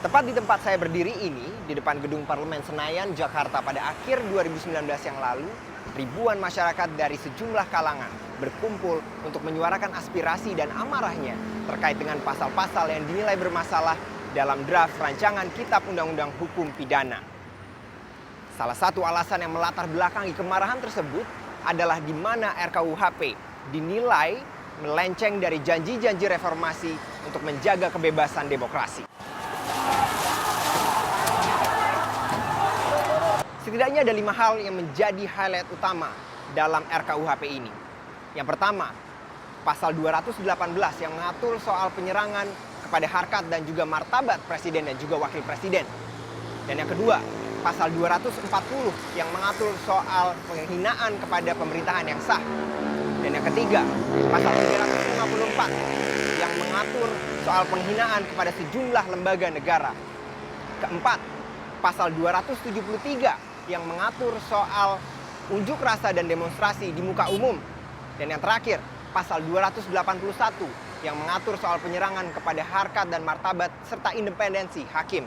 Tepat di tempat saya berdiri ini, di depan Gedung Parlemen Senayan, Jakarta pada akhir 2019 yang lalu, ribuan masyarakat dari sejumlah kalangan berkumpul untuk menyuarakan aspirasi dan amarahnya terkait dengan pasal-pasal yang dinilai bermasalah dalam draft rancangan Kitab Undang-Undang Hukum Pidana. Salah satu alasan yang melatar belakangi kemarahan tersebut adalah di mana RKUHP dinilai melenceng dari janji-janji reformasi untuk menjaga kebebasan demokrasi. Setidaknya ada 5 hal yang menjadi highlight utama dalam RKUHP ini. Yang pertama, pasal 218 yang mengatur soal penyerangan kepada harkat dan juga martabat presiden dan juga wakil presiden. Dan yang kedua, pasal 240 yang mengatur soal penghinaan kepada pemerintahan yang sah. Dan yang ketiga, pasal 354 yang mengatur soal penghinaan kepada sejumlah lembaga negara. Keempat, pasal 273 yang mengatur soal unjuk rasa dan demonstrasi di muka umum. Dan yang terakhir, pasal 281 yang mengatur soal penyerangan kepada harkat dan martabat serta independensi hakim.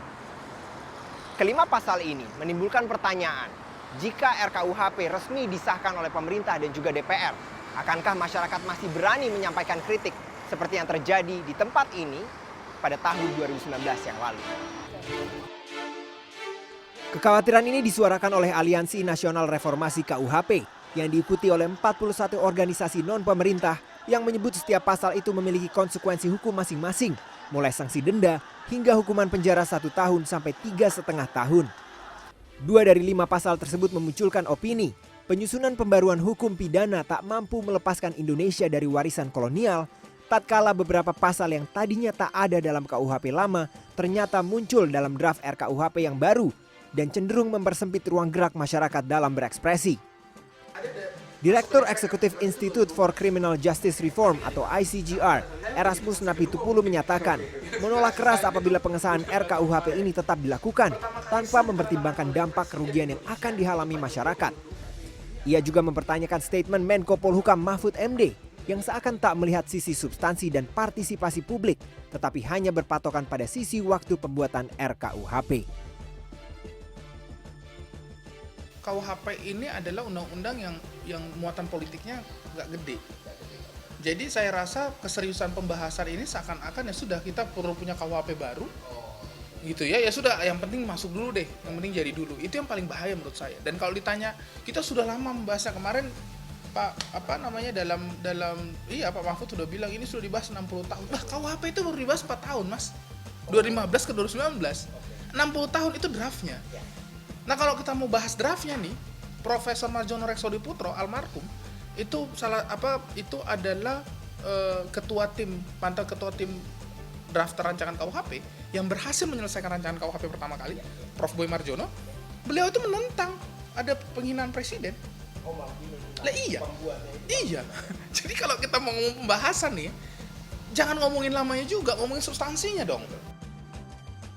Kelima pasal ini menimbulkan pertanyaan, jika RKUHP resmi disahkan oleh pemerintah dan juga DPR, akankah masyarakat masih berani menyampaikan kritik seperti yang terjadi di tempat ini pada tahun 2019 yang lalu? Kekhawatiran ini disuarakan oleh Aliansi Nasional Reformasi KUHP yang diikuti oleh 41 organisasi non-pemerintah yang menyebut setiap pasal itu memiliki konsekuensi hukum masing-masing, mulai sanksi denda hingga hukuman penjara 1 tahun sampai 3,5 tahun. 2 dari 5 pasal tersebut memunculkan opini, penyusunan pembaruan hukum pidana tak mampu melepaskan Indonesia dari warisan kolonial, tatkala beberapa pasal yang tadinya tak ada dalam KUHP lama ternyata muncul dalam draft RKUHP yang baru dan cenderung mempersempit ruang gerak masyarakat dalam berekspresi. Direktur Eksekutif Institute for Criminal Justice Reform atau ICGR, Erasmus Napitupulu menyatakan menolak keras apabila pengesahan RKUHP ini tetap dilakukan tanpa mempertimbangkan dampak kerugian yang akan dialami masyarakat. Ia juga mempertanyakan statement Menko Polhukam Mahfud MD yang seakan tak melihat sisi substansi dan partisipasi publik, tetapi hanya berpatokan pada sisi waktu pembuatan RKUHP. KUHP ini adalah undang-undang yang muatan politiknya nggak gede. Jadi saya rasa keseriusan pembahasan ini seakan-akan ya sudah kita perlu punya KUHP baru, gitu ya. Ya sudah, yang penting masuk dulu deh, yang penting jadi dulu. Itu yang paling bahaya menurut saya. Dan kalau ditanya, kita sudah lama membahasnya. Kemarin Pak Pak Mahfud sudah bilang ini sudah dibahas 60 tahun. Nah, KUHP itu baru dibahas 4 tahun, Mas. 2015 ke 2019. 60 tahun itu draftnya. Nah, kalau kita mau bahas draftnya nih, Profesor Marjono Reksodiputro almarhum itu adalah mantan ketua tim draft rancangan KUHP yang berhasil menyelesaikan rancangan KUHP pertama kali, Prof. Boy Marjono. Beliau itu menentang ada penghinaan presiden. Lah iya. Jadi kalau kita mau ngomong pembahasan nih, jangan ngomongin lamanya juga, ngomongin substansinya dong.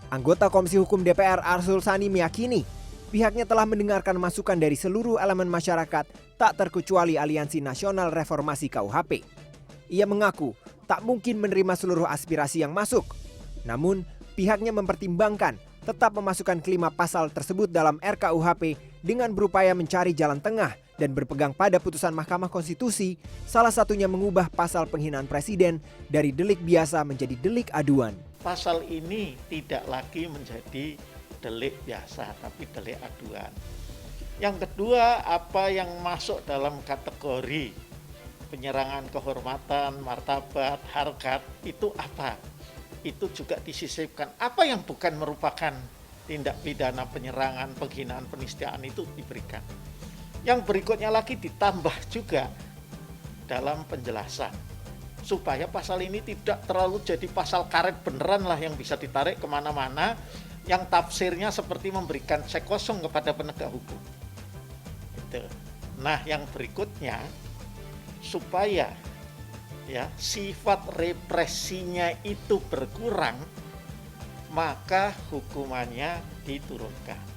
Anggota Komisi Hukum DPR Arsul Sani meyakini pihaknya telah mendengarkan masukan dari seluruh elemen masyarakat, tak terkecuali Aliansi Nasional Reformasi KUHP. Ia mengaku tak mungkin menerima seluruh aspirasi yang masuk. Namun, pihaknya mempertimbangkan tetap memasukkan kelima pasal tersebut dalam RKUHP dengan berupaya mencari jalan tengah dan berpegang pada putusan Mahkamah Konstitusi, salah satunya mengubah pasal penghinaan presiden dari delik biasa menjadi delik aduan. Pasal ini tidak lagi menjadi delik biasa, tapi delik aduan. Yang kedua, apa yang masuk dalam kategori penyerangan kehormatan, martabat, harkat, itu apa? Itu juga disisipkan. Apa yang bukan merupakan tindak pidana penyerangan, penghinaan, penistiaan itu diberikan. Yang berikutnya lagi ditambah juga dalam penjelasan, supaya pasal ini tidak terlalu jadi pasal karet beneran lah yang bisa ditarik kemana-mana, yang tafsirnya seperti memberikan cek kosong kepada penegak hukum. Gitu. Nah, yang berikutnya supaya sifat represinya itu berkurang, maka hukumannya diturunkan.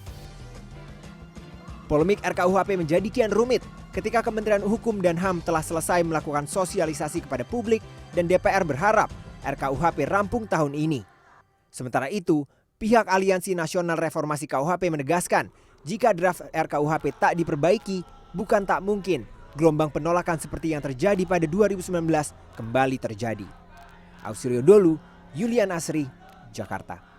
Polemik RKUHP menjadi kian rumit ketika Kementerian Hukum dan HAM telah selesai melakukan sosialisasi kepada publik dan DPR berharap RKUHP rampung tahun ini. Sementara itu, Pihak Aliansi Nasional Reformasi KUHP menegaskan, jika draft RKUHP tak diperbaiki, bukan tak mungkin gelombang penolakan seperti yang terjadi pada 2019 kembali terjadi. Ausrio Dolu, Yulian Asri, Jakarta.